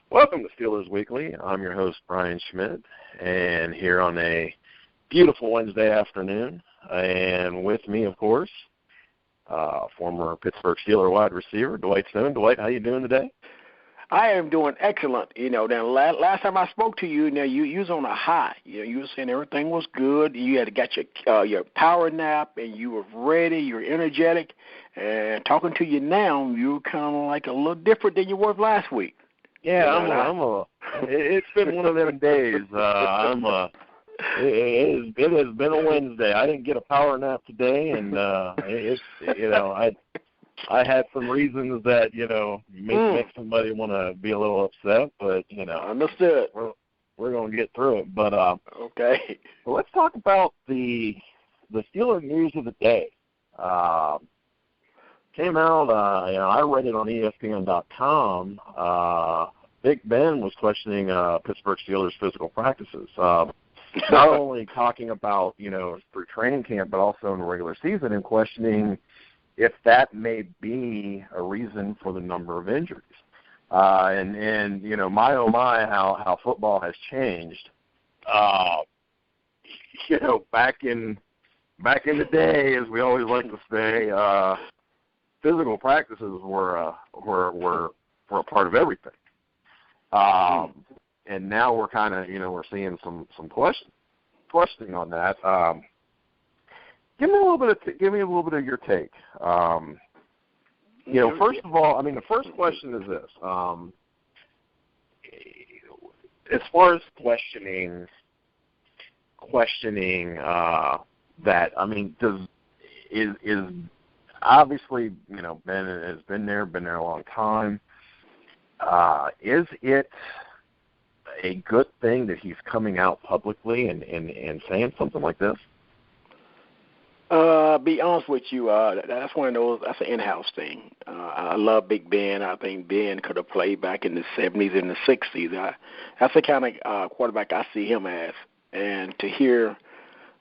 Welcome to Steelers Weekly. I'm your host, Brian Schmidt, and here on a beautiful Wednesday afternoon, and with me, of course, former Pittsburgh Steeler wide receiver, Dwight Stone. Dwight, how you doing today? I am doing excellent. Then last time I spoke to you, you was on a high. You were saying everything was good. You had got your power nap, and you were ready. You were energetic. And talking to you now, you're kind of like a little different than you were last week. Yeah, it's been one of them days. It has been a Wednesday. I didn't get a power nap today, and I had some reasons that make somebody want to be a little upset, but Understood. We're going to get through it. But okay. Well, let's talk about the Steeler news of the day. Came out. I read it on ESPN.com. Big Ben was questioning Pittsburgh Steelers physical practices. Not only talking about through training camp, but also in the regular season, and questioning if that may be a reason for the number of injuries. And my oh my, how football has changed. Back in the day, as we always like to say, physical practices were a part of everything. And now we're kind of we're seeing some questioning on that. Give me a little bit of your take. First of all, the first question is this: as far as questioning that, is obviously Ben has been there a long time. Is it a good thing that he's coming out publicly and saying something like this? Be honest with you, that's one of those. That's an in-house thing. I love Big Ben. I think Ben could have played back in the 70s and the 60s. That's the kind of quarterback I see him as. And to hear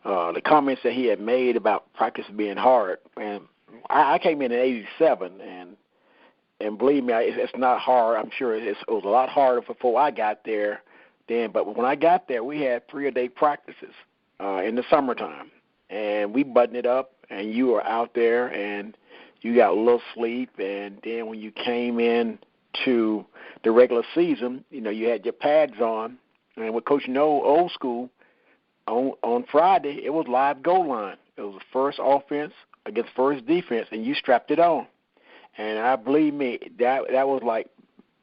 the comments that he had made about practice being hard, and I came in '87, and believe me, it's not hard. I'm sure it was a lot harder before I got there then. But when I got there, we had 3-a-day practices in the summertime. And we buttoned it up, and you were out there, and you got a little sleep. And then when you came in to the regular season, you had your pads on. And with Coach No, old school, on Friday, it was live goal line. It was the first offense against first defense, and you strapped it on. And I believe me, that was like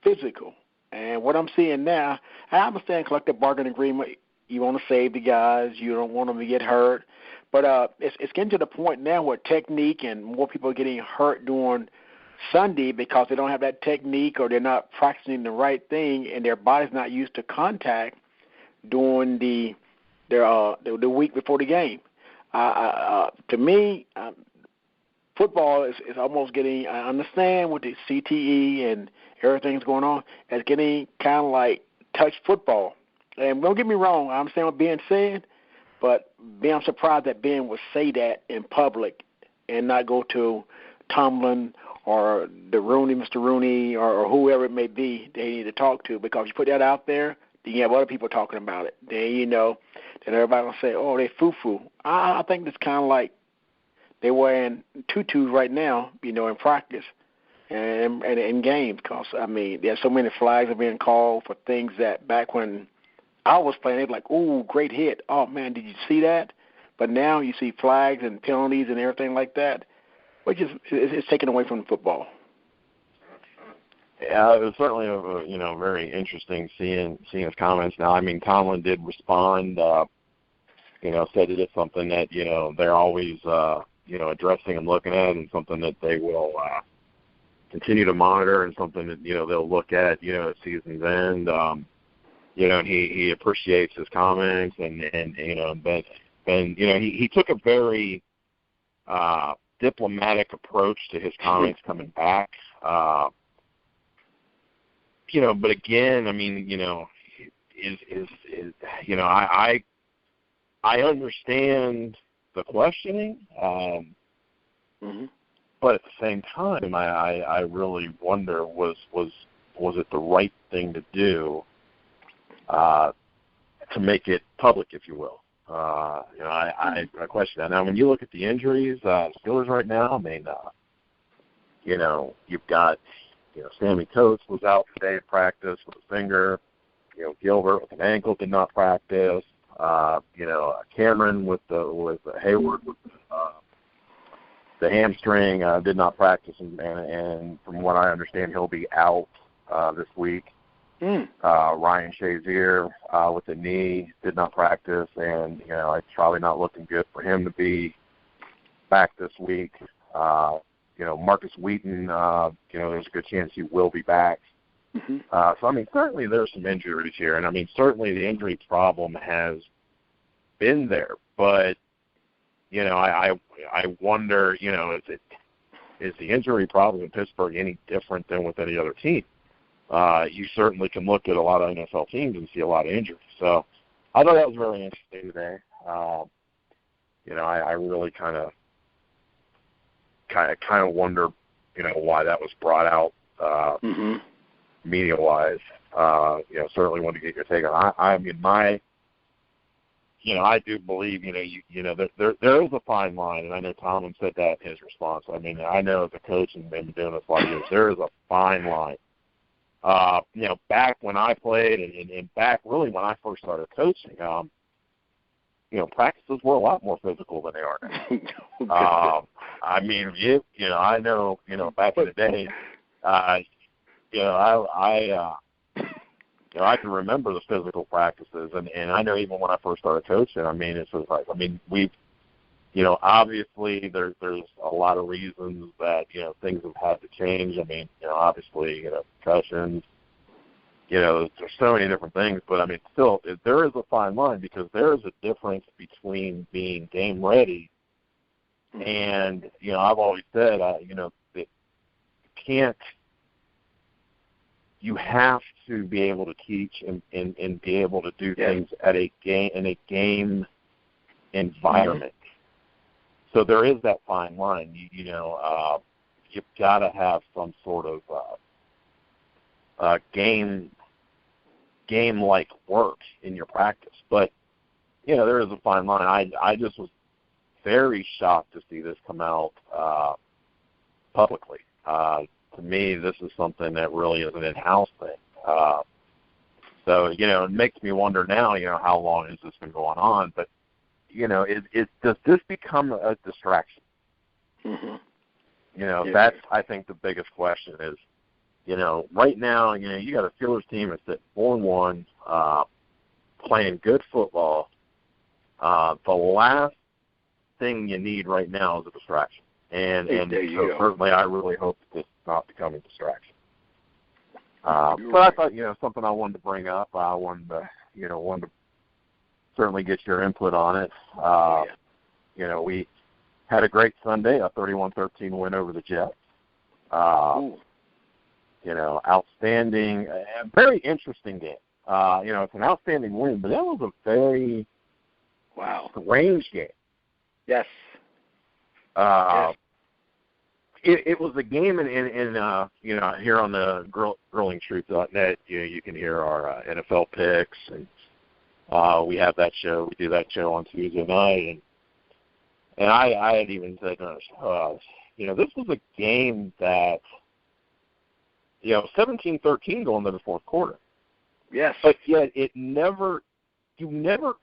physical. And what I'm seeing now, I understand collective bargaining agreement. You want to save the guys. You don't want them to get hurt. But it's getting to the point now where technique and more people are getting hurt during Sunday because they don't have that technique or they're not practicing the right thing and their body's not used to contact during the week before the game. To me, football is almost getting, I understand with the CTE and everything's going on, it's getting kind of like touch football. And don't get me wrong, I understand what Ben's saying, but I'm surprised that Ben would say that in public and not go to Tomlin or Mr. Rooney, or whoever it may be they need to talk to, because you put that out there, then you have other people talking about it. Then then everybody will say, oh, they foo-foo. I think it's kind of like they're wearing tutus right now, in practice and in games, because, there's so many flags are being called for things that back when I was playing, they were like, ooh, great hit. Oh, man, did you see that? But now you see flags and penalties and everything like that, which is it's taken away from football. Yeah, it was certainly very interesting seeing his comments. Now, Tomlin did respond, said it is something that, they're always, addressing and looking at, and something that they will continue to monitor, and something that, they'll look at, at season's end. And he appreciates his comments, and Ben, he took a very diplomatic approach to his comments coming back. But again, I understand the questioning, but at the same time, I really wonder, was was it the right thing to do to make it public, if you will? I question that. Now, when you look at the injuries, Steelers right now, I mean, you've got, Sammy Coates was out today at practice with a finger. Gilbert with an ankle did not practice. Cameron with Hayward with the hamstring did not practice, and from what I understand, he'll be out this week. Ryan Shazier with the knee did not practice, and it's probably not looking good for him to be back this week. Marcus Wheaton, there's a good chance he will be back. So, I mean, certainly there's some injuries here, and, I mean, certainly the injury problem has been there. But, I wonder, is the injury problem in Pittsburgh any different than with any other team? You certainly can look at a lot of NFL teams and see a lot of injuries. So I thought that was very interesting today. I really kind of wonder, why that was brought out media-wise. Certainly want to get your take on it. I mean, I do believe, there is a fine line, and I know Tomlin said that in his response. I mean, I know as a coach and been doing this a lot of years, there is a fine line. Back when I played and back really when I first started coaching, practices were a lot more physical than they are now. I mean, I know, back in the day, I can remember the physical practices, and I know even when I first started coaching, I mean, it's just like, we've, obviously there's a lot of reasons that, things have had to change. I mean, obviously, concussions, there's so many different things, but I mean, still, there is a fine line because there is a difference between being game ready and, I've always said, that you have to be able to teach and be able to do things in a game environment. So there is that fine line. You've got to have some sort of game-like work in your practice. But, there is a fine line. I just was very shocked to see this come out publicly. To me, this is something that really is an in-house thing. So, it makes me wonder now, how long has this been going on? But, does this become a distraction? That's, I think, the biggest question is, right now, you got a Steelers team that's at 4-1, playing good football. The last thing you need right now is a distraction. And so certainly I really hope that this is not becoming a distraction. But I thought, something I wanted to bring up. I wanted to certainly get your input on it. We had a great Sunday, a 31-13 win over the Jets. Outstanding, very interesting game. It's an outstanding win, but that was a very strange game. Yes. It was a game in here on the grillingtruth.net, you can hear our NFL picks, and we have that show. We do that show on Tuesday night, and I had even said, this was a game that, 17-13 going to the fourth quarter. Yes. But yet you never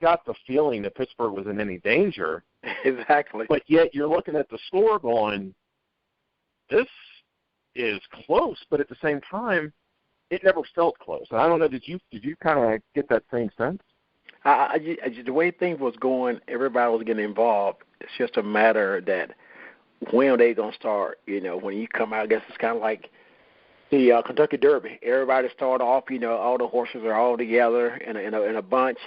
got the feeling that Pittsburgh was in any danger. Exactly. But yet you're looking at the score going, this is close, but at the same time, it never felt close. And I don't know, did you kind of get that same sense? The way things was going, everybody was getting involved. It's just a matter that when they going to start. When you come out, I guess it's kind of like the Kentucky Derby. Everybody start off, all the horses are all together in a bunch,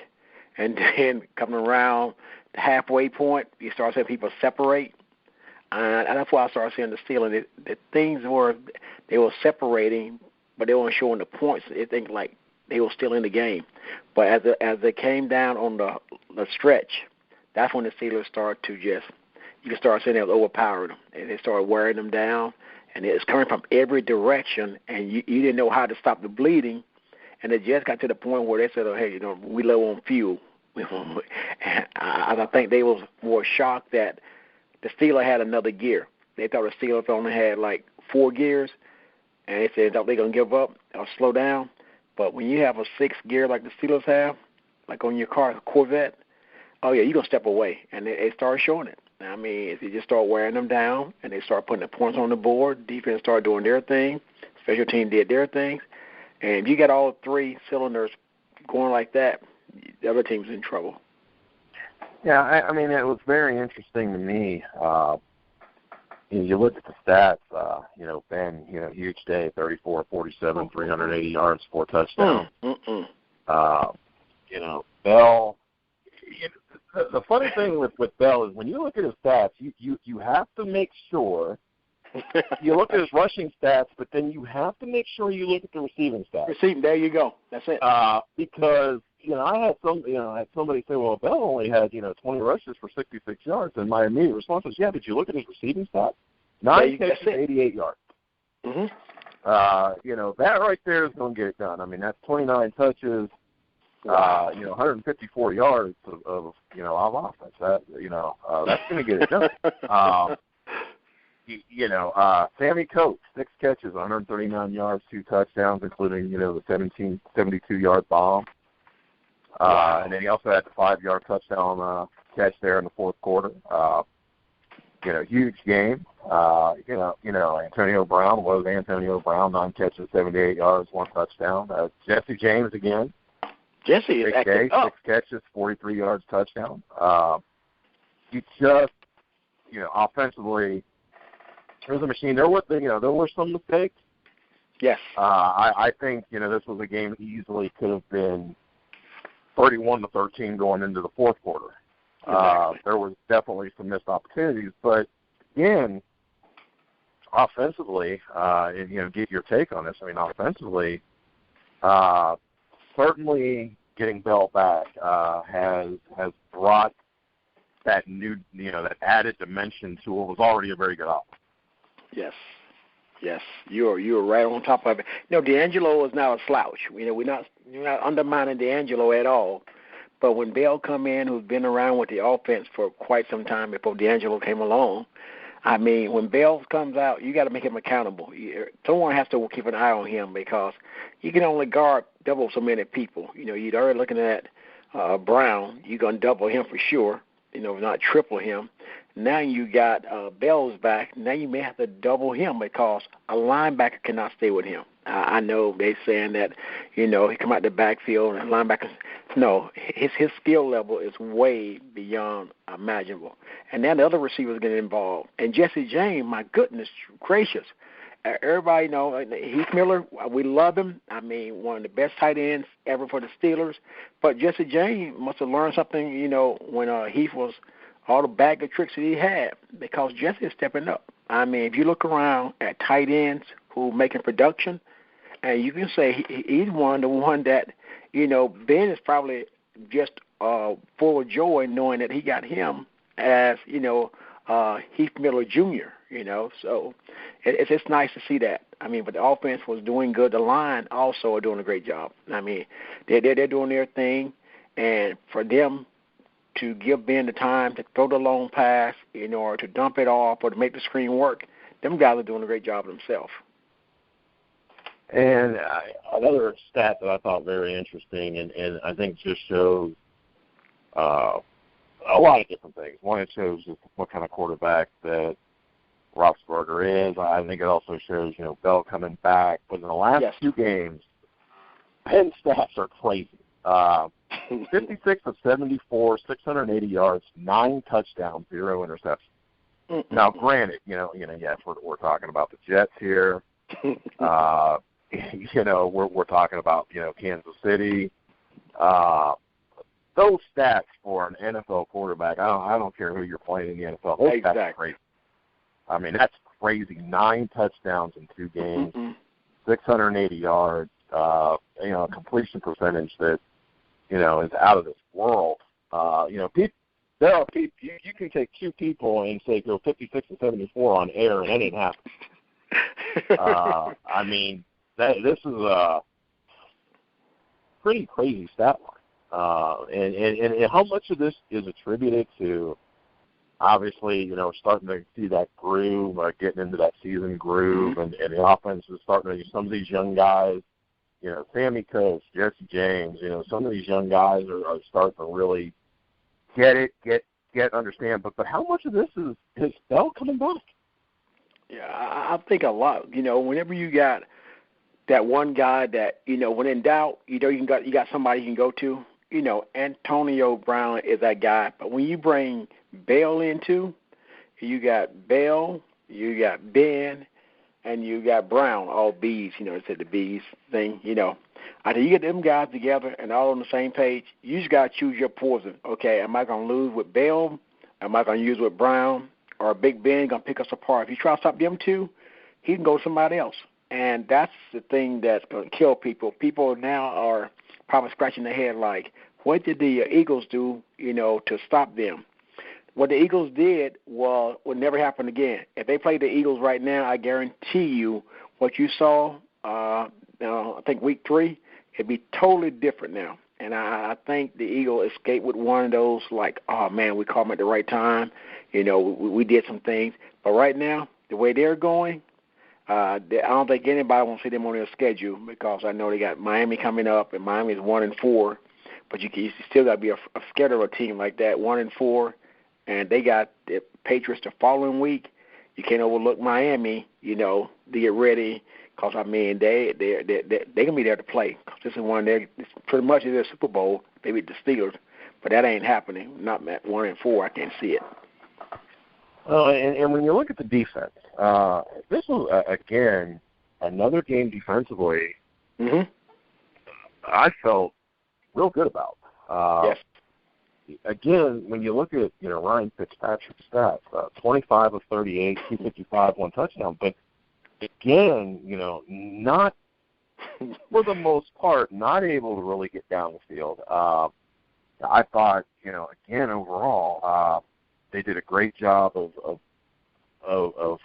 and then coming around the halfway point, you start seeing people separate. And that's why I started seeing the Steelers. The things they were separating, but they weren't showing the points. They think like they were still in the game. But as they came down on the stretch, that's when the Steelers started to you can start seeing they was overpowering them. And they started wearing them down. and it's coming from every direction, and you didn't know how to stop the bleeding, and it just got to the point where they said, oh, hey, we low on fuel. And I think they were shocked that the Steelers had another gear. They thought the Steelers only had like 4 gears, and they said they're going to give up or slow down. But when you have a 6th gear like the Steelers have, like on your car, Corvette, oh, yeah, you're going to step away. And they start showing it. I mean, if you just start wearing them down and they start putting the points on the board, defense started doing their thing, special team did their things. And if you got all 3 cylinders going like that, the other team's in trouble. Yeah, I mean, it was very interesting to me. You look at the stats, Ben, huge day, 34, 47, 380 yards, 4 touchdowns. Bell, the funny thing with Bell is when you look at his stats, you have to make sure you look at his rushing stats, but then you have to make sure you look at the receiving stats. There you go. That's it. Because I had somebody say, well, Bell only had 20 rushes for 66 yards, and my immediate response was, yeah, did you look at his receiving stats? 9 catches, 88 yards. Mm-hmm. That right there is going to get it done. I mean, that's 29 touches. 154 yards of offense. That's going to get it done. Sammy Coates, 6 catches, 139 yards, 2 touchdowns, including the 72-yard bomb. And then he also had the 5-yard touchdown catch there in the fourth quarter. Huge game. Antonio Brown was Antonio Brown, 9 catches, 78 yards, 1 touchdown. Jesse James again. Jesse is active. 6 catches, 43 yards, touchdown. You just, offensively, it was a machine. There were some mistakes. Yes. I think this was a game that easily could have been 31-13 going into the fourth quarter. Exactly. There was definitely some missed opportunities, but again, offensively, get your take on this. I mean, offensively, certainly getting Bell back has brought that new, that added dimension to what was already a very good offense. Yes, you're right on top of it. D'Angelo is now a slouch. You're not undermining D'Angelo at all. But when Bell come in, who's been around with the offense for quite some time before D'Angelo came along, I mean, when Bell comes out, you got to make him accountable. Someone has to keep an eye on him because you can only guard double so many people. You're already looking at Brown. You're going to double him for sure, not triple him. Now you got Bell's back. Now you may have to double him because a linebacker cannot stay with him. I know they're saying that, he come out the backfield and linebackers. No, his skill level is way beyond imaginable. And now the other receivers get involved. And Jesse James, my goodness gracious. Everybody Heath Miller, we love him. I mean, one of the best tight ends ever for the Steelers. But Jesse James must have learned something, when Heath was all the bag of tricks that he had because Jesse is stepping up. I mean, if you look around at tight ends who are making production, and you can say he's the one that, Ben is probably just full of joy knowing that he got him as, Heath Miller Jr., So it's just nice to see that. I mean, but the offense was doing good. The line also are doing a great job. I mean, they're doing their thing, and for them to give Ben the time to throw the long pass, or to dump it off or to make the screen work, them guys are doing a great job themselves. And another stat that I thought very interesting and I think just shows a lot of different things. One, it shows just what kind of quarterback that Roethlisberger is. I think it also shows, Bell coming back. But in the last 2 games, Penn stats are crazy. 56 of 74, 680 yards, 9 touchdowns, 0 interceptions. Now, granted, yes, we're talking about the Jets here. We're talking about, Kansas City. Those stats for an NFL quarterback, I don't care who you're playing in the NFL. Those stats are crazy. I mean, that's crazy. 9 touchdowns in 2 games, 680 yards, completion percentage that, is out of this world. You can take 2 people and say go 56 and 74 on air, and that didn't happen. I mean, this is a pretty crazy stat line. And how much of this is attributed to, obviously, starting to see that groove, or getting into that season groove, and the offense is starting to, some of these young guys, Sammy Coates, Jesse James, some of these young guys are starting to really get it, understand. But how much of this is Bell coming back? Yeah, I think a lot. Whenever you got that one guy that, when in doubt, you got somebody you can go to. Antonio Brown is that guy. But when you bring Bell in too, you got Bell, you got Ben, and you got Brown, all B's, it said the B's thing, After you get them guys together and all on the same page, you just got to choose your poison. Okay, am I going to lose with Bell? Am I going to use with Brown? Or Big Ben going to pick us apart? If you try to stop them two, he can go to somebody else. And that's the thing that's going to kill people. People now are probably scratching their head like, what did the Eagles do, to stop them? What the Eagles did would never happen again. If they played the Eagles right now, I guarantee you what you saw, I think week 3, it'd be totally different now. And I think the Eagles escaped with one of those like, oh, man, we caught them at the right time. We did some things. But right now, the way they're going, I don't think anybody wants to see them on their schedule, because I know they got Miami coming up, and Miami is 1-4. But you still got to be scared of a team like that, 1-4. And they got the Patriots the following week. You can't overlook Miami, to get ready, because, I mean, they're going to be there to play. Cause this is pretty much their Super Bowl. They beat the Steelers, but that ain't happening. Not at 1-4. I can't see it. Well, and when you look at the defense, this was, again, another game defensively I felt real good about. Yes. Again, when you look at, Ryan Fitzpatrick's stats, 25 of 38, 255, 1 touchdown, but again, not, for the most part, not able to really get down the field. I thought, again, overall, they did a great job of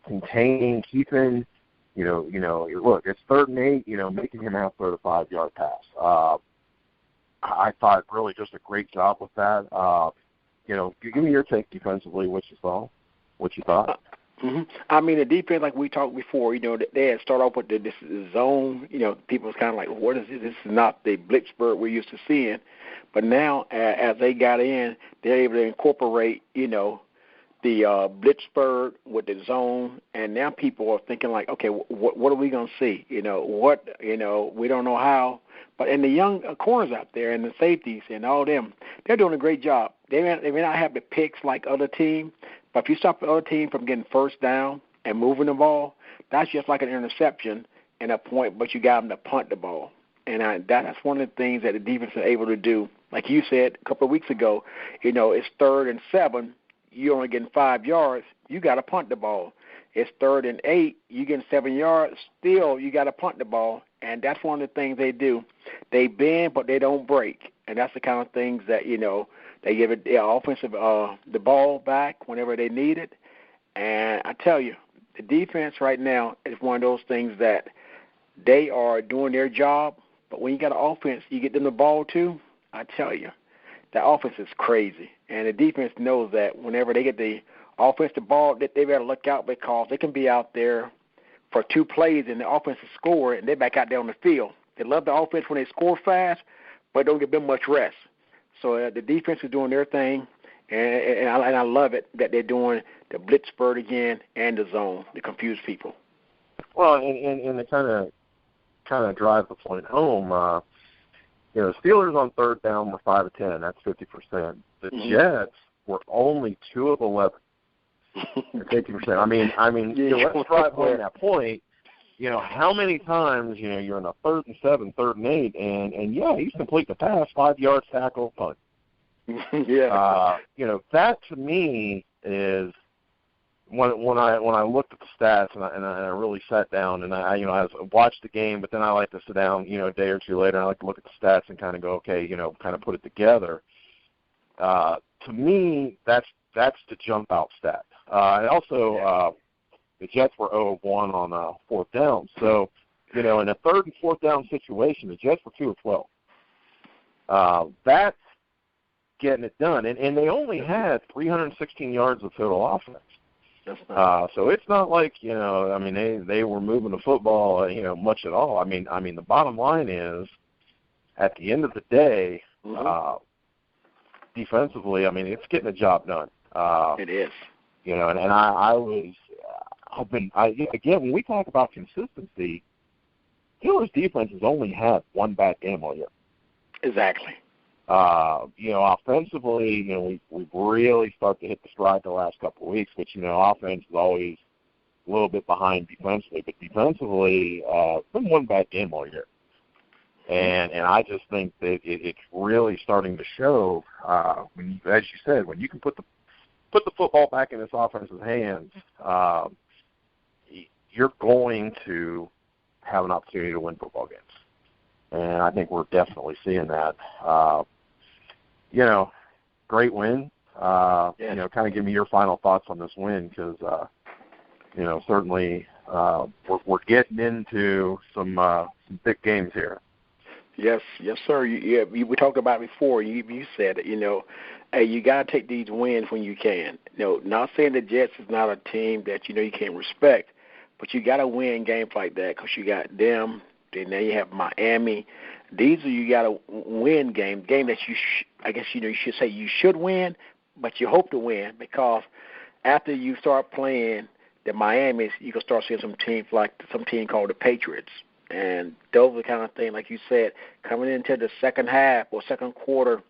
containing, keeping, look, it's 3rd and 8, making him have to throw the 5-yard pass. I thought really just a great job with that. Give me your take defensively, what you thought. I mean, the defense, like we talked before, they had started off with this zone. People was kind of like, what is this? This is not the Blitzburg we're used to seeing. But now, as they got in, they're able to incorporate, the Blitzburg with the zone, and now people are thinking like, okay, what are we going to see? We don't know how. But and the young corners out there and the safeties and all them, they're doing a great job. They may not have the picks like other teams, but if you stop the other team from getting first down and moving the ball, that's just like an interception and a point, but you got them to punt the ball. And that's one of the things that the defense is able to do. Like you said a couple of weeks ago, it's 3rd and 7. You're only getting 5 yards. You got to punt the ball. It's 3rd and 8. You're getting 7 yards. Still, you got to punt the ball. And that's one of the things they do. They bend, but they don't break. And that's the kind of things that, they give it their offensive the ball back whenever they need it. And I tell you, the defense right now is one of those things that they are doing their job. But when you got an offense, you get them the ball too, I tell you, the offense is crazy. And the defense knows that whenever they get the offense the ball, they better look out, because they can be out there for 2 plays and the offense is score, and they're back out there on the field. They love the offense when they score fast, but don't give them much rest. So the defense is doing their thing, and I love it that they're doing the Blitzburg again and the zone to confuse people. Well, and to kind of drive the point home, the Steelers on 3rd down were 5 of 10. That's 50%. The Jets were only 2 of 11. 50%. I mean, let's drive home that point. How many times, you're in a 3rd and 7, 3rd and 8, and he's complete the pass, 5 yards, tackle, punt. Yeah. That to me is when I looked at the stats and I really sat down and I watched the game, but then I like to sit down, a day or 2 later, and I like to look at the stats and kind of go, okay, kind of put it together. To me, that's the jump out stat. And also, the Jets were 0 of 1 on fourth down. So, in a third and fourth down situation, the Jets were 2 of 12. That's getting it done. And they only had 316 yards of total offense. So it's not like, they were moving the football, much at all. I mean, the bottom line is, at the end of the day, defensively, it's getting the job done. It is. Again, when we talk about consistency, Steelers defense has only had one bad game all year. Exactly. Offensively, we really start to hit the stride the last couple of weeks, which, offense is always a little bit behind defensively. But defensively, it's been one bad game all year. And I just think that it's really starting to show, when, as you said, when you can put the football back in this offense's hands, you're going to have an opportunity to win football games. And I think we're definitely seeing that. Great win. Kind of give me your final thoughts on this win because, certainly we're getting into some big games here. Yes, sir. We talked about it before. You said it. Hey, you got to take these wins when you can. Not saying the Jets is not a team that you can't respect, but you got to win games like that because you got them. Then now you have Miami. These are you got to win game that you you should say you should win, but you hope to win because after you start playing the Miamis, you can start seeing some teams like some team called the Patriots. And those are the kind of thing, like you said, coming into the second half or second quarter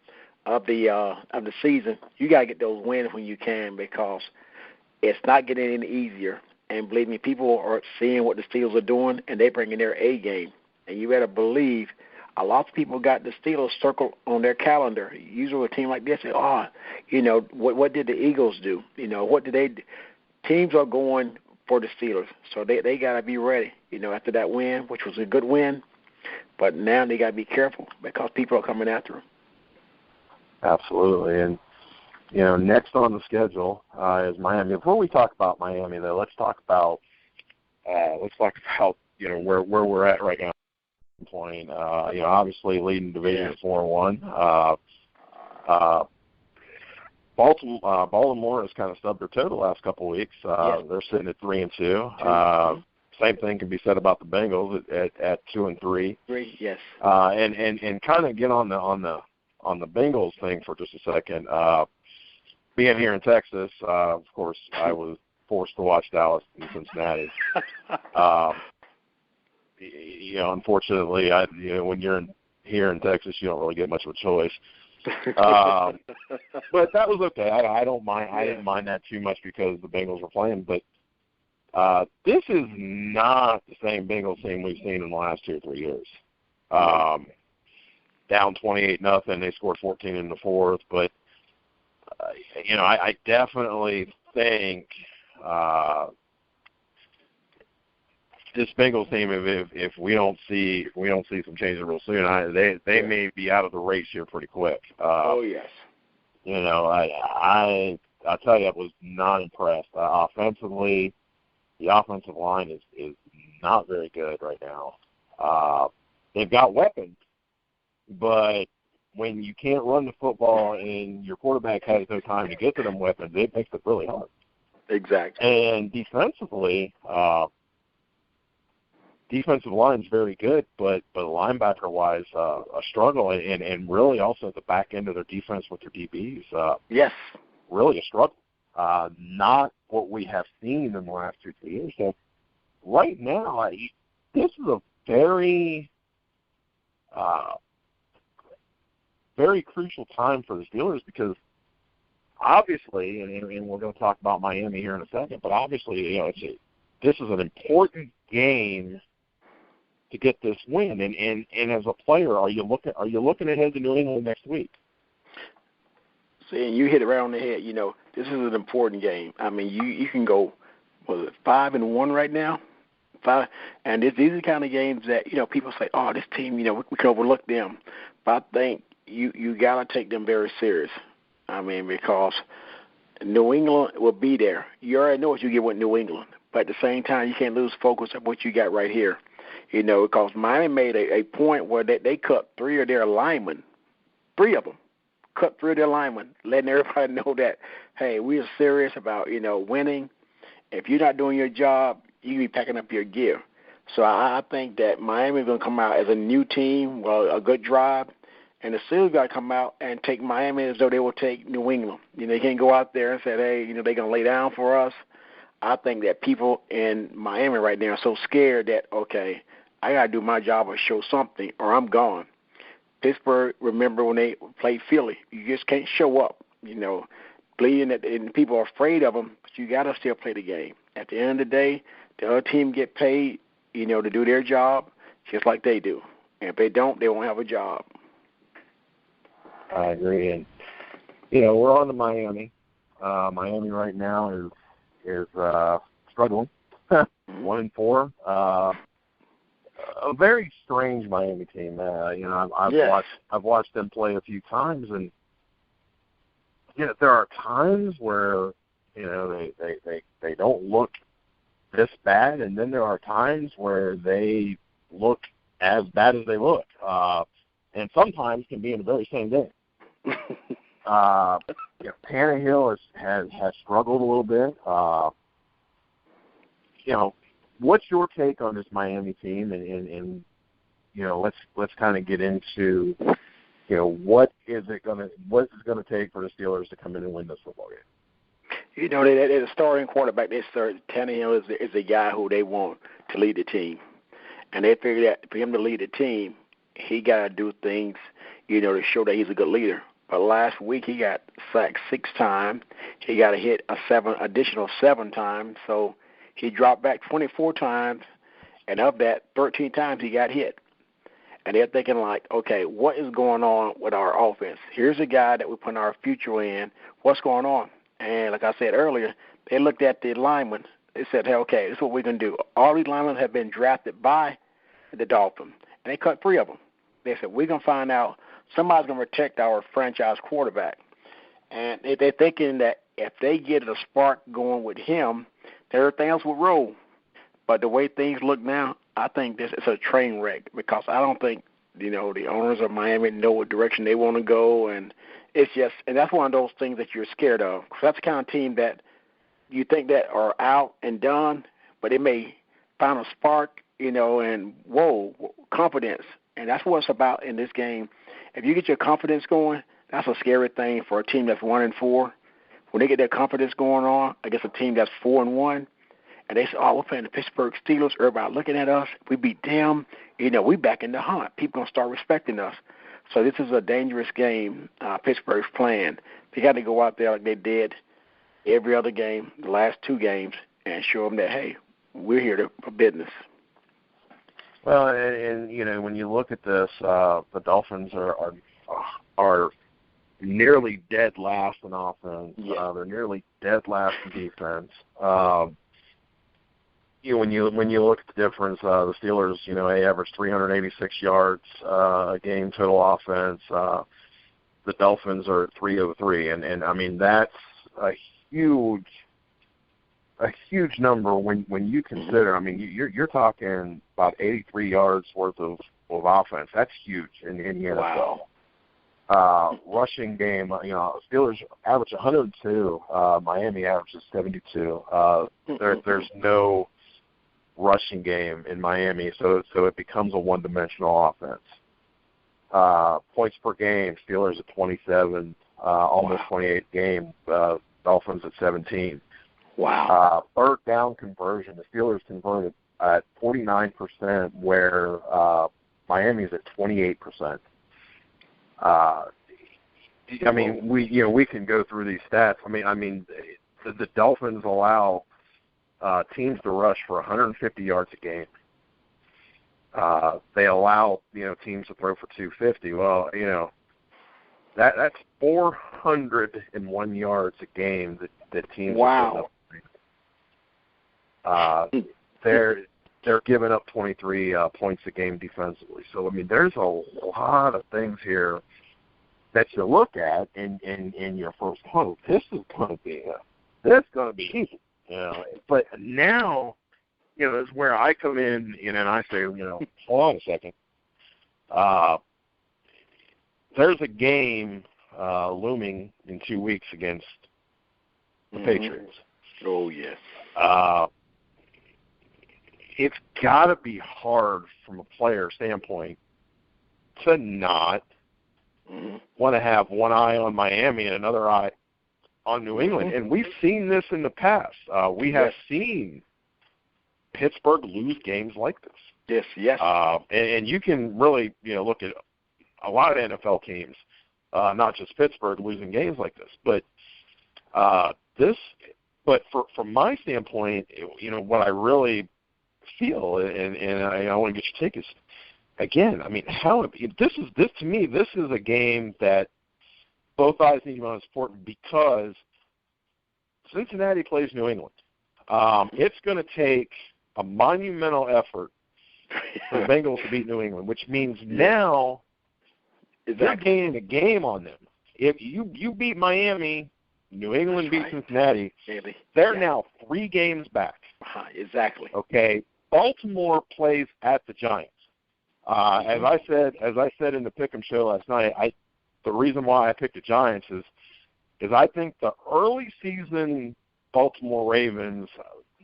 of the season, you got to get those wins when you can because it's not getting any easier. And believe me, people are seeing what the Steelers are doing, and they bring in their A game. And you better believe a lot of people got the Steelers circled on their calendar. Usually a team like this say, what did the Eagles do? What did they do? Teams are going for the Steelers, so they got to be ready, after that win, which was a good win. But now they got to be careful because people are coming after them. Absolutely. And, next on the schedule is Miami. Before we talk about Miami, though, let's talk about where we're at right now. Obviously leading division at 4-1. Baltimore has kind of stubbed their toe the last couple of weeks. They're sitting at 3-2. Same thing can be said about the Bengals at 2-3. Yes. And kind of get on the Bengals thing for just a second. Being here in Texas, of course, I was forced to watch Dallas and Cincinnati. Unfortunately, when you're here in Texas, you don't really get much of a choice. But that was okay. I don't mind. I didn't mind that too much because the Bengals were playing. But this is not the same Bengals team we've seen in the last 2 or 3 years. Down 28-0, they scored 14 in the fourth. But I definitely think this Bengals team, if we don't see some changes real soon, they may be out of the race here pretty quick. Yes. I tell you, I was not impressed. Offensively, the offensive line is not very good right now. They've got weapons, but when you can't run the football and your quarterback has no time to get to them weapons, it makes it really hard. Exactly. And defensively, defensive line's very good, but linebacker-wise, a struggle, and really also at the back end of their defense with their DBs. Yes. Really a struggle. Not what we have seen in the last 2 years. So right now, this is a very, very crucial time for the Steelers because obviously, and we're going to talk about Miami here in a second, but obviously, this is an important game to get this win. And as a player, are you looking ahead to New England next week? See, and you hit it right on the head. This is an important game. You can go, 5-1 right now? 5, and these are the kind of games that, people say, oh, this team, we can overlook them. But I think you got to take them very serious. Because New England will be there. You already know what you get with New England. but at the same time, you can't lose focus of what you got right here. You know, because Miami made a point where they cut 3 of their linemen, 3 of them, cut 3 of their linemen, letting everybody know that, hey, we are serious about, winning. If you're not doing your job, you be packing up your gear. So I think that Miami is going to come out as a new team, a good drive, and the Steelers got to come out and take Miami as though they will take New England. They can't go out there and say, hey, they're going to lay down for us. I think that people in Miami right now are so scared that, okay, I got to do my job or show something or I'm gone. Pittsburgh, remember when they played Philly, you just can't show up, bleeding that, and people are afraid of them, but you got to still play the game. At the end of the day, the other team get paid, to do their job just like they do. And if they don't, they won't have a job. I agree. And, we're on to Miami. Miami right now is struggling. 1-4. A very strange Miami team. I've watched them play a few times, and there are times where they don't look this bad, and then there are times where they look as bad as they look, and sometimes can be in the very same game. Tannehill has struggled a little bit. What's your take on this Miami team? And let's kind of get into what is it gonna take for the Steelers to come in and win this football game? They're the starting quarterback. Tannehill is the guy who they want to lead the team, and they figure that for him to lead the team, he got to do things, to show that he's a good leader. But last week he got sacked 6 times. He got hit additional 7 times. So he dropped back 24 times, and of that, 13 times he got hit. And they're thinking like, okay, what is going on with our offense? Here's a guy that we're putting our future in. What's going on? And like I said earlier, they looked at the linemen. They said, hey, okay, this is what we're going to do. All these linemen have been drafted by the Dolphins, and they cut 3 of them. They said, we're going to find out somebody's going to protect our franchise quarterback. And they're thinking that if they get a spark going with him, everything else will roll. But the way things look now, I think this is a train wreck because I don't think, the owners of Miami know what direction they want to go. And it's just, and that's one of those things that you're scared of. Because that's the kind of team that you think that are out and done, but it may find a spark, and confidence. And that's what it's about in this game. If you get your confidence going, that's a scary thing for a team that's 1-4. When they get their confidence going on against a team that's 4-1, and they say, oh, we're playing the Pittsburgh Steelers, everybody looking at us, we beat them, we back in the hunt. People going to start respecting us. So this is a dangerous game Pittsburgh's playing. They got to go out there like they did every other game, the last 2 games, and show them that, hey, we're here for business. Well, and when you look at this, the Dolphins are nearly dead last in offense. Yeah. They're nearly dead last in defense. When you look at the difference, the Steelers, they average 386 yards a game total offense. The Dolphins are at 303, and I mean that's a huge number when you consider. I mean, you're talking about 83 yards worth of offense. That's huge in the NFL. Wow. Rushing game, Steelers average 102. Miami averages 72. There's no rushing game in Miami, so it becomes a one-dimensional offense. Points per game, Steelers at 27, almost 28 game. Dolphins at 17. Wow. Third down conversion, the Steelers converted at 49%, where Miami's at 28%. I mean, we can go through these stats. I mean, the Dolphins allow teams to rush for 150 yards a game. They allow teams to throw for 250. Well, that's 401 yards a game that teams are putting up. They're giving up 23 points a game defensively. So I mean, there's a lot of things here that you look at in your first hope. This is going to be easy. But now, is where I come in, and I say, hold on a second. There's a game looming in 2 weeks against the Patriots. Oh, yes. It's got to be hard from a player standpoint to not want to have one eye on Miami and another eye on New England. And we've seen this in the past. We have seen Pittsburgh lose games like this. Yes. And you can really, look at a lot of NFL teams, not just Pittsburgh, losing games like this. But from my standpoint, what I really feel, and I want to get your take is, again, this to me, this is a game that both eyes need to be on important because Cincinnati plays New England. It's going to take a monumental effort for the Bengals to beat New England, which means now they're gaining a game on them. If you beat Miami, New England beat Cincinnati, they're now 3 games back. Exactly. Okay. Baltimore plays at the Giants. As I said in the Pick'em show last night, the reason why I picked the Giants is I think the early season Baltimore Ravens,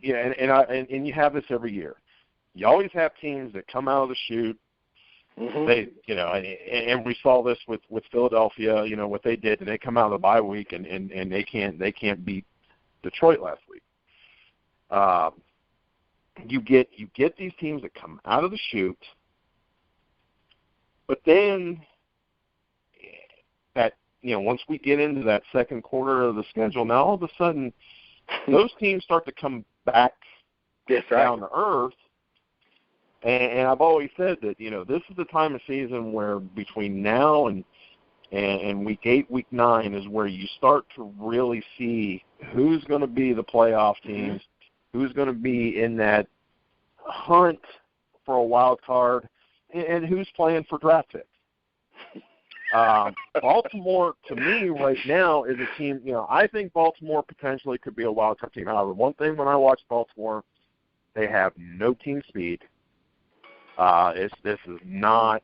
and you have this every year. You always have teams that come out of the chute. They, and we saw this with Philadelphia. What they did, and they come out of the bye week and they can't beat Detroit last week. You get these teams that come out of the chute, but then that once we get into that second quarter of the schedule, now all of a sudden those teams start to come back down to earth. And I've always said that this is the time of season where between now and week 8, week 9 is where you start to really see who's going to be the playoff teams, who's going to be in that hunt for a wild card, and who's playing for draft picks. Baltimore, to me, right now is a team, I think Baltimore potentially could be a wild card team. However, one thing when I watch Baltimore, they have no team speed. This is not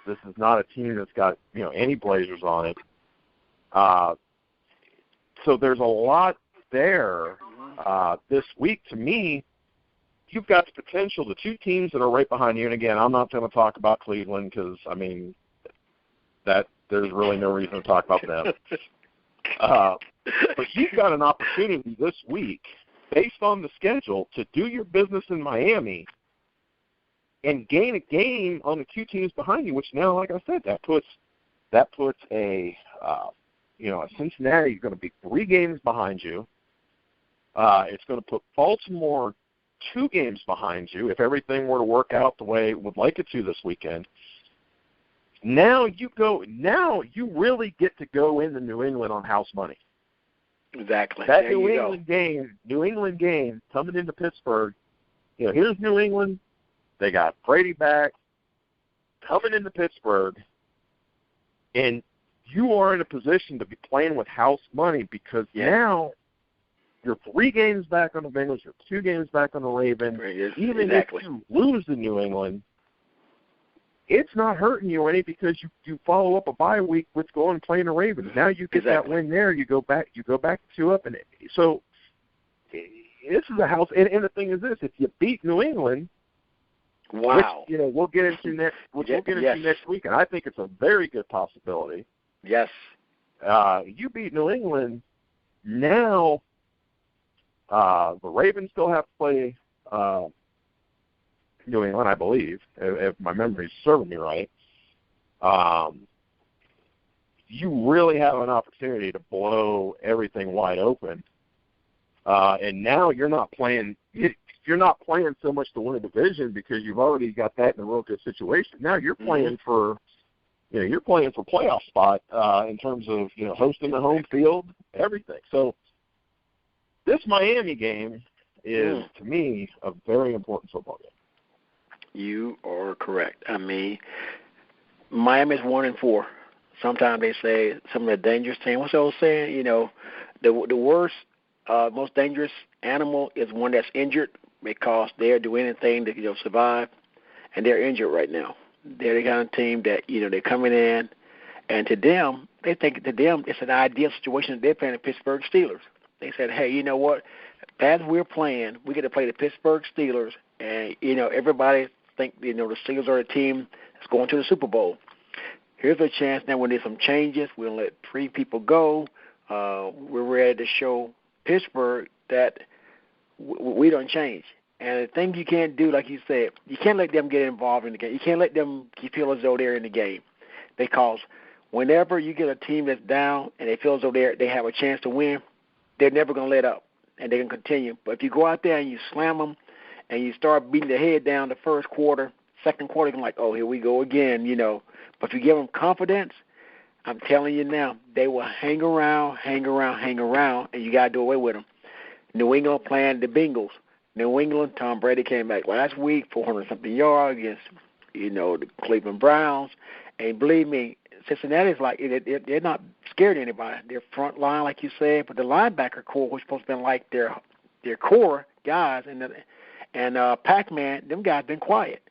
a team that's got any Blazers on it. So there's a lot there. This week, to me, you've got the potential. The 2 teams that are right behind you, and again, I'm not going to talk about Cleveland because that there's really no reason to talk about them. But you've got an opportunity this week, based on the schedule, to do your business in Miami and gain a game on the 2 teams behind you, which now, like I said, that puts a Cincinnati going to be 3 games behind you. It's going to put Baltimore 2 games behind you if everything were to work out the way it would like it to this weekend. Now you really get to go into New England on house money. Exactly. That New England game coming into Pittsburgh, here's New England. They got Brady back, coming into Pittsburgh, and you are in a position to be playing with house money because now you're 3 games back on the Bengals, you're 2 games back on the Ravens. Even if you lose to New England, it's not hurting you any because you follow up a bye week with going and playing the Ravens. Now you get that win there, you go back 2 up, and so this is a house. And the thing is this: if you beat New England. Wow. Which, we'll get into next. We'll get into next week, and I think it's a very good possibility. Yes. You beat New England. Now, the Ravens still have to play New England, I believe, if my memory's serving me right. You really have an opportunity to blow everything wide open, and now you're not playing. You're not playing so much to win a division because you've already got that in a real good situation. Now you're playing for, you're playing for playoff spot in terms of hosting the home field, everything. So this Miami game is to me a very important football game. You are correct. Miami's 1-4. Sometimes they say some of the dangerous teams. What's the old saying? The worst most dangerous animal is one that's injured because they'll do anything to survive, and they're injured right now. They're the kind of team that they're coming in, and to them, they think to them it's an ideal situation that they're playing the Pittsburgh Steelers. They said, hey, you know what? As we're playing, we get to play the Pittsburgh Steelers, and everybody think the Steelers are a team that's going to the Super Bowl. Here's a chance now when there's some changes. We'll let 3 people go. We're ready to show Pittsburgh that we don't change. And the thing you can't do, like you said, you can't let them get involved in the game. You can't let them feel as though they're in the game, because whenever you get a team that's down and they feel as though they have a chance to win, they're never going to let up, and they can continue. But if you go out there and you slam them and you start beating their head down the first quarter, second quarter, you're like, oh, here we go again, But if you give them confidence, I'm telling you now, they will hang around, and you got to do away with them. New England playing the Bengals. New England, Tom Brady came back last week, 400-something yards against, the Cleveland Browns. And believe me, Cincinnati's like, they're not scared of anybody. Their front line, like you said, but the linebacker core, which is supposed to be like their core guys, and Pac-Man, them guys been quiet.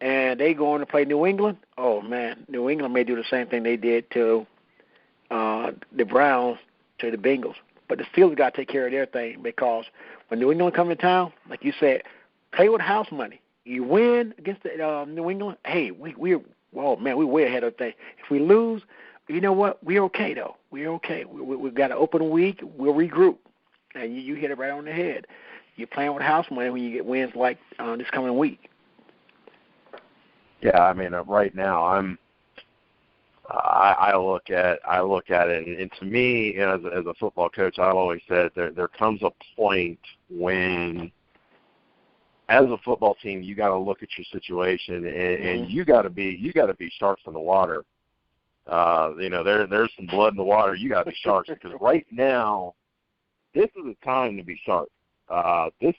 And they going to play New England. Oh, man, New England may do the same thing they did to the Browns, to the Bengals. But the Steelers got to take care of their thing, because when New England come to town, like you said, play with house money. You win against the New England, hey, we're way ahead of the thing. If we lose, you know what? We're okay, though. We're okay. We've got an open week. We'll regroup. And you hit it right on the head. You're playing with house money when you get wins like this coming week. Yeah, I mean, right now I look at it, and to me, as a football coach, I've always said there comes a point when, as a football team, you got to look at your situation, and you got to be sharks in the water. There's some blood in the water. You got to be sharks, because right now, this is a time to be sharks. This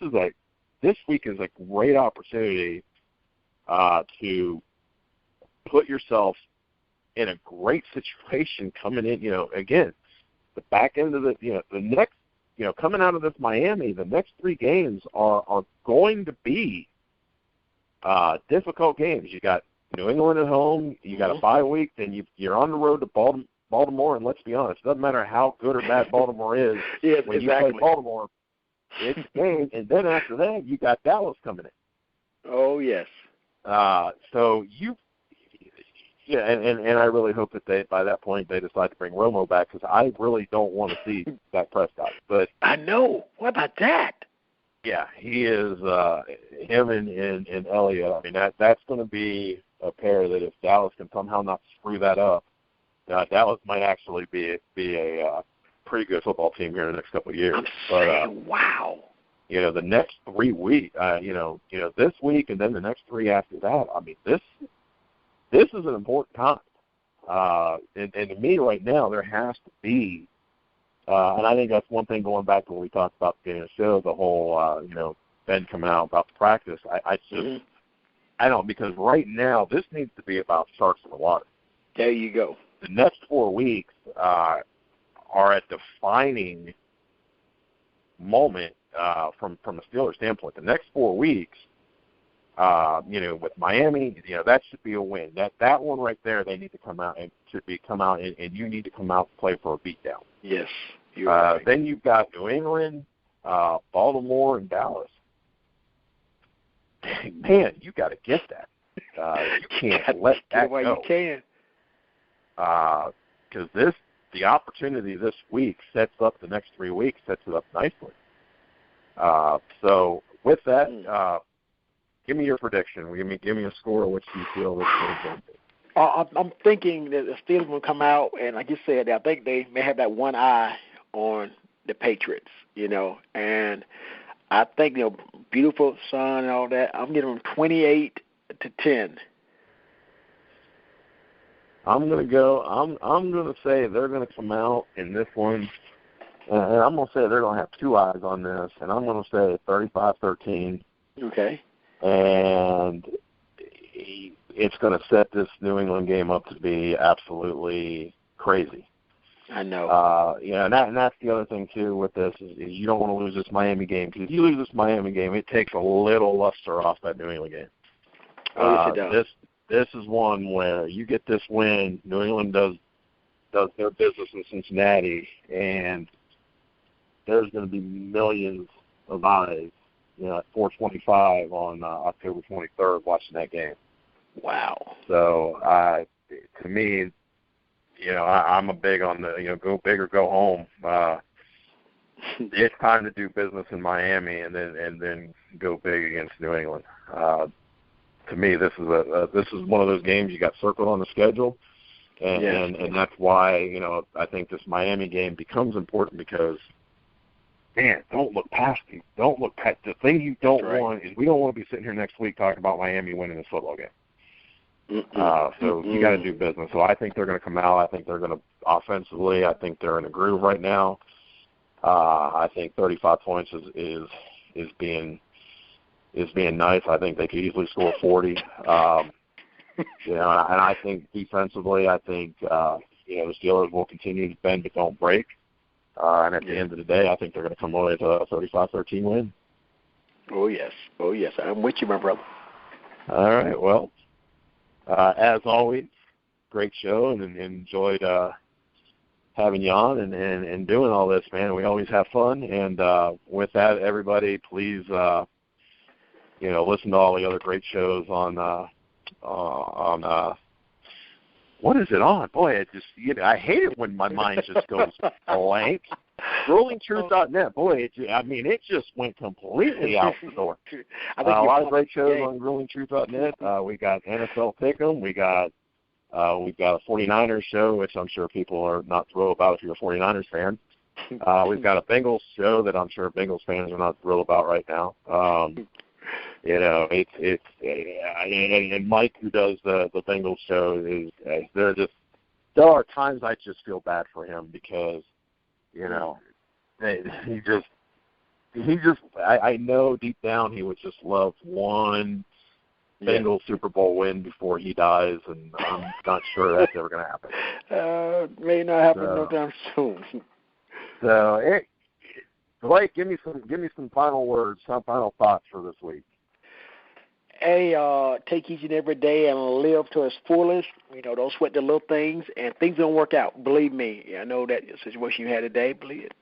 week is a great opportunity to put yourself in a great situation coming in. Again, the back end of the next, coming out of this Miami, the next 3 games are going to be difficult games. You got New England at home, you got a bye week, then you're on the road to Baltimore, and let's be honest, it doesn't matter how good or bad Baltimore is. Yes, when exactly. You play Baltimore, it's a game, and then after that, you got Dallas coming in. Oh, yes. So and I really hope that by that point they decide to bring Romo back, because I really don't want to see that Prescott. But I know. What about that? Yeah, he is. Him and Elliott. I mean, that's going to be a pair that, if Dallas can somehow not screw that up, Dallas might actually be a pretty good football team here in the next couple of years. I'm saying, wow. The next 3 weeks, this week and then the next 3 after that. I mean, this is an important time. And to me right now, there has to be, and I think that's one thing going back to when we talked about the beginning of the show, the whole, Ben coming out about the practice. I don't, because right now this needs to be about sharks in the water. There you go. The next 4 weeks are a defining moment from a Steelers standpoint. The next 4 weeks, with Miami, that should be a win. That one right there, they need to come out and you need to come out and play for a beatdown. Yes, you're right. Then you've got New England, Baltimore, and Dallas. Man, you got to get that. You can't let that go. You can. Because the opportunity this week sets up the next 3 weeks, sets it up nicely. So with that, give me your prediction. Give me a score of what you feel this game's going to be. I'm thinking that the Steelers will come out, and like you said, I think they may have that one eye on the Patriots, and I think, beautiful sun and all that. I'm giving them 28-10. I'm going to go. I'm going to say they're going to come out in this one, and I'm going to say they're going to have 2 eyes on this, and I'm going to say 35-13. Okay. And it's going to set this New England game up to be absolutely crazy. I know. And that's the other thing too with this is you don't want to lose this Miami game, because if you lose this Miami game, it takes a little luster off that New England game. Yes, it does. This is one where you get this win, New England does their business in Cincinnati, and there's going to be millions of eyes, at 4:25 on October 23rd watching that game. Wow. So to me, I'm a big on the go big or go home. It's time to do business in Miami and then go big against New England. To me, this is one of those games you got circled on the schedule, and that's why I think this Miami game becomes important, because man, don't look past you. Don't look past the thing you don't want is we don't want to be sitting here next week talking about Miami winning this football game. So you got to do business. So I think they're going to come out. I think they're going to offensively. I think they're in a groove right now. I think 35 points is being nice. I think they could easily score 40. And I think defensively, I think the Steelers will continue to bend but don't break. And at the end of the day, I think they're going to come away with a 35-13 win. Oh yes, I'm with you, my brother. All right. Well, as always, great show, and enjoyed having you on and doing all this, man. We always have fun. And with that, everybody, please, listen to all the other great shows on what is it on? Boy, it just I hate it when my mind just goes blank. GrowingTruth.net, boy, it just went completely out the door. A lot of great shows on GrowingTruth.net. We got NFL Pick'em. We've got a 49ers show, which I'm sure people are not thrilled about if you're a 49ers fan. We've got a Bengals show that I'm sure Bengals fans are not thrilled about right now. And Mike, who does the Bengals show, there are times I just feel bad for him, because I know deep down he would just love one Bengals Super Bowl win before he dies, and I'm not sure that's ever going to happen. May not happen no time soon. So, Blake, give me some final words, some final thoughts for this week. Hey, take each and every day and live to its fullest. Don't sweat the little things, and things don't work out. Believe me. I know that situation you had today,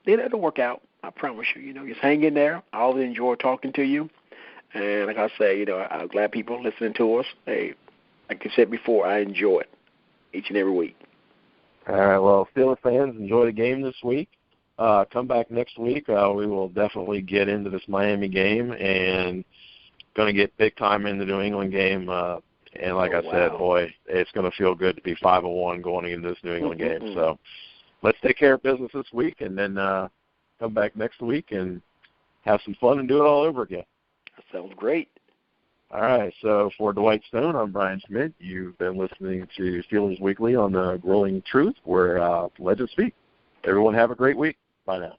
it'll work out. I promise you. Just hang in there. I always enjoy talking to you. And like I say, I'm glad people are listening to us. Hey, like I said before, I enjoy it each and every week. All right, well, Steelers fans, enjoy the game this week. Come back next week. We will definitely get into this Miami game and going to get big time in the New England game. And like I said, boy, it's going to feel good to be 5-1 going into this New England game. So let's take care of business this week, and then come back next week and have some fun and do it all over again. That sounds great. All right, so for Dwight Stone, I'm Brian Schmidt. You've been listening to Steelers Weekly on the Growing Truth, where legends speak. Everyone have a great week. Bye now.